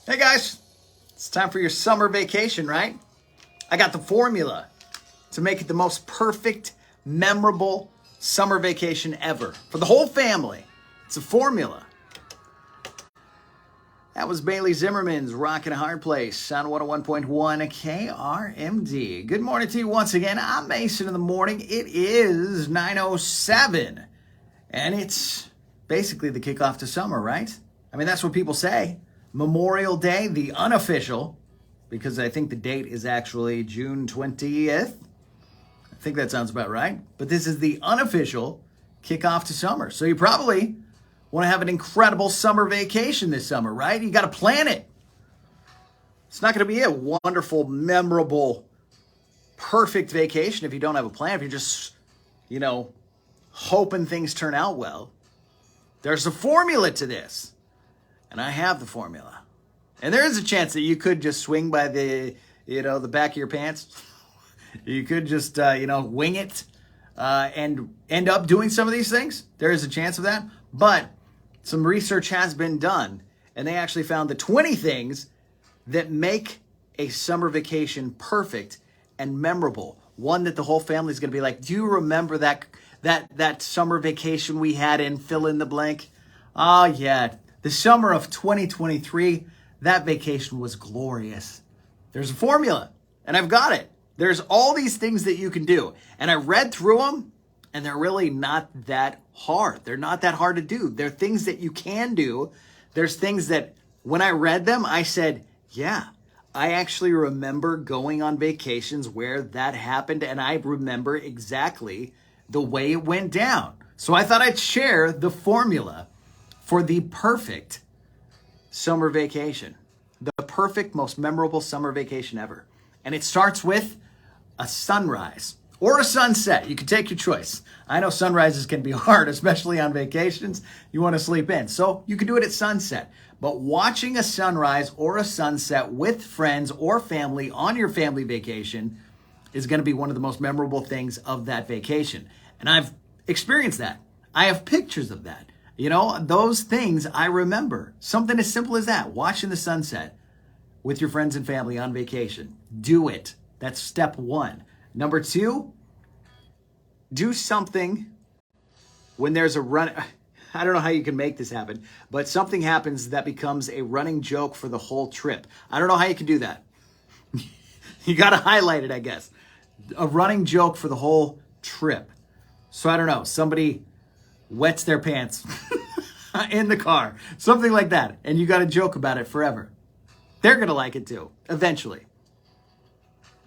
Hey guys, it's time for your summer vacation, right? I got the formula to make it the most perfect, memorable summer vacation ever for the whole family. It's a formula. That was Bailey Zimmerman's Rockin' a Hard Place on 101.1 KRMD. Good morning to you once again. I'm Mason in the morning. It is 9:07, and it's basically the kickoff to summer, right? I mean, that's what people say. Memorial Day, the unofficial, because I think the date is actually June 20th. I think that sounds about right. But this is the unofficial kickoff to summer. So you probably want to have an incredible summer vacation this summer, right? You got to plan it. It's not going to be a wonderful, memorable, perfect vacation if you don't have a plan, if you're just, hoping things turn out well. There's a formula to this. And I have the formula. And there is a chance that you could just swing by the back of your pants. You could just, wing it and end up doing some of these things. There is a chance of that. But some research has been done. And they actually found the 20 things that make a summer vacation perfect and memorable. One that the whole family is going to be like, do you remember that summer vacation we had in fill in the blank? Oh, yeah. The summer of 2023, that vacation was glorious. There's a formula, and I've got it. There's all these things that you can do. And I read through them, and they're really not that hard. They're not that hard to do. They're things that you can do. There's things that when I read them, I said, yeah, I actually remember going on vacations where that happened, and I remember exactly the way it went down. So I thought I'd share the formula for the perfect summer vacation, the perfect, most memorable summer vacation ever. And it starts with a sunrise or a sunset. You can take your choice. I know sunrises can be hard, especially on vacations. You want to sleep in. So you can do it at sunset. But watching a sunrise or a sunset with friends or family on your family vacation is going to be one of the most memorable things of that vacation. And I've experienced that. I have pictures of that. Those things I remember. Something as simple as that. Watching the sunset with your friends and family on vacation. Do it. That's step one. Number two, do something when there's a run. I don't know how you can make this happen, but something happens that becomes a running joke for the whole trip. I don't know how you can do that. You got to highlight it, I guess. A running joke for the whole trip. So I don't know. Somebody wets their pants in the car, something like that, and you got to joke about it forever. They're gonna like it too, eventually,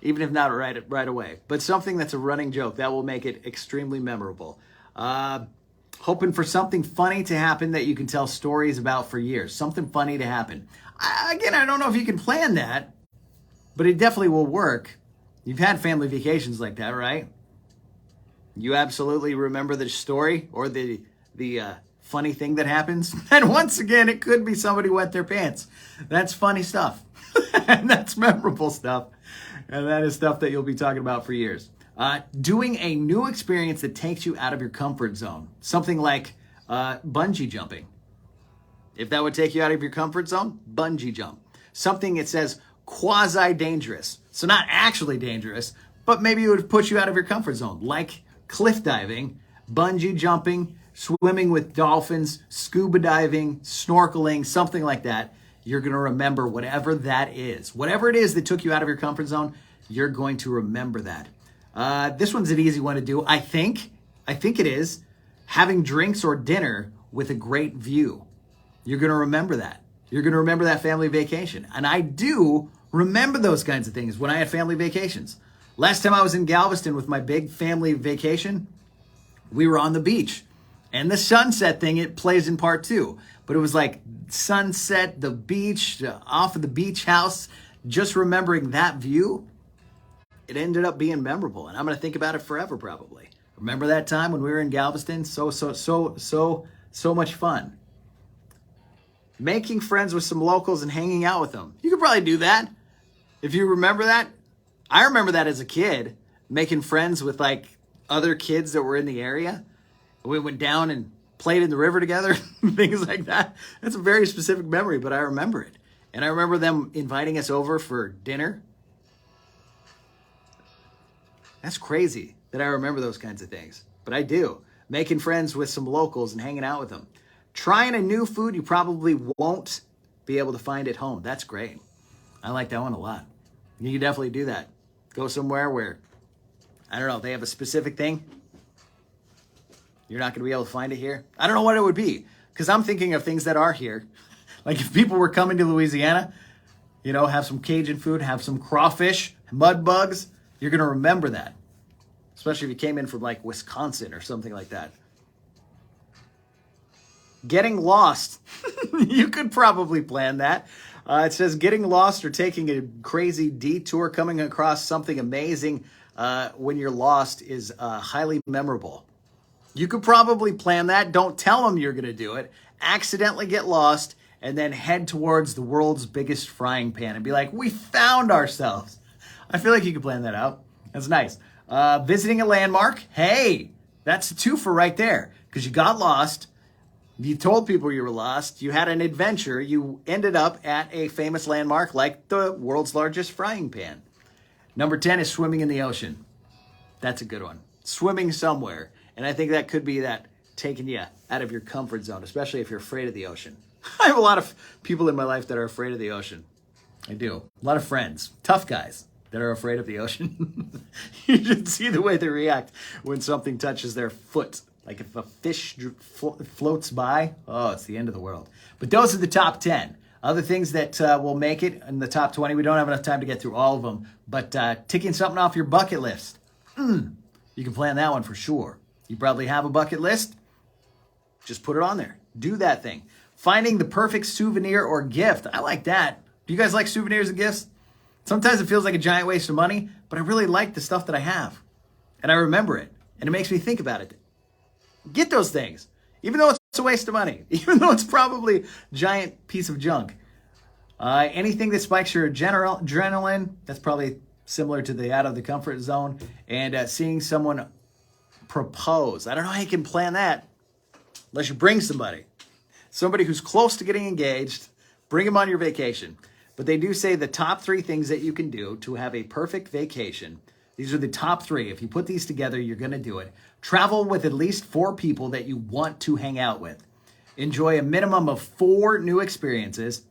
even if not right away. But something that's a running joke that will make it extremely memorable. Hoping for something funny to happen that you can tell stories about for years. Something funny to happen. I don't know if you can plan that, but it definitely will work. You've had family vacations like that, right? You absolutely remember the story or the funny thing that happens. And once again, it could be somebody wet their pants. That's funny stuff. And that's memorable stuff. And that is stuff that you'll be talking about for years. Doing a new experience that takes you out of your comfort zone. Something like bungee jumping. If that would take you out of your comfort zone, bungee jump. Something that says quasi-dangerous. So not actually dangerous, but maybe it would put you out of your comfort zone. Like cliff diving, bungee jumping, swimming with dolphins, scuba diving, snorkeling, something like that. You're going to remember whatever that is. Whatever it is that took you out of your comfort zone, you're going to remember that. This one's an easy one to do. I think it is having drinks or dinner with a great view. You're going to remember that. You're going to remember that family vacation. And I do remember those kinds of things when I had family vacations. Last time I was in Galveston with my big family vacation, we were on the beach. And the sunset thing, it plays in part two. But it was like sunset, the beach, off of the beach house. Just remembering that view, it ended up being memorable. And I'm going to think about it forever, probably. Remember that time when we were in Galveston? So much fun. Making friends with some locals and hanging out with them. You could probably do that. If you remember that. I remember that as a kid, making friends with like other kids that were in the area. We went down and played in the river together, things like that. That's a very specific memory, but I remember it. And I remember them inviting us over for dinner. That's crazy that I remember those kinds of things. But I do. Making friends with some locals and hanging out with them. Trying a new food you probably won't be able to find at home. That's great. I like that one a lot. You can definitely do that. Go somewhere where, I don't know, they have a specific thing. You're not going to be able to find it here. I don't know what it would be, because I'm thinking of things that are here. Like if people were coming to Louisiana, you know, have some Cajun food, have some crawfish, mud bugs, you're going to remember that. Especially if you came in from like Wisconsin or something like that. Getting lost. You could probably plan that. It says getting lost or taking a crazy detour, coming across something amazing when you're lost is highly memorable. You could probably plan that. Don't tell them you're going to do it. Accidentally get lost and then head towards the world's biggest frying pan and be like, we found ourselves. I feel like you could plan that out. That's nice. Visiting a landmark. Hey, that's a twofer right there, because you got lost. You told people you were lost. You had an adventure. You ended up at a famous landmark like the world's largest frying pan. Number 10 is swimming in the ocean. That's a good one. Swimming somewhere. And I think that could be that taking you out of your comfort zone, especially if you're afraid of the ocean. I have a lot of people in my life that are afraid of the ocean. I do. A lot of friends, tough guys that are afraid of the ocean. You should see the way they react when something touches their foot. Like if a fish floats by, oh, it's the end of the world. But those are the top 10. Other things that will make it in the top 20. We don't have enough time to get through all of them. But ticking something off your bucket list. You can plan that one for sure. You probably have a bucket list. Just put it on there. Do that thing. Finding the perfect souvenir or gift. I like that. Do you guys like souvenirs and gifts? Sometimes it feels like a giant waste of money, but I really like the stuff that I have. And I remember it. And it makes me think about it. Get those things. Even though it's a waste of money. Even though it's probably a giant piece of junk. Anything that spikes your adrenaline. That's probably similar to the out of the comfort zone. And seeing someone propose. I don't know how you can plan that unless you bring somebody. Somebody who's close to getting engaged. Bring them on your vacation. But they do say the top 3 things that you can do to have a perfect vacation. These are the top 3. If you put these together, you're going to do it. Travel with at least 4 people that you want to hang out with. Enjoy a minimum of 4 new experiences.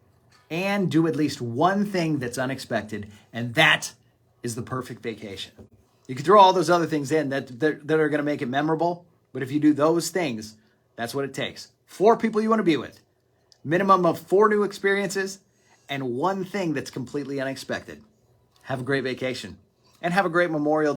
And do at least one thing that's unexpected. And that is the perfect vacation. You can throw all those other things in that are going to make it memorable. But if you do those things, that's what it takes. 4 people you want to be with. Minimum of 4 new experiences. And one thing that's completely unexpected. Have a great vacation. And have a great Memorial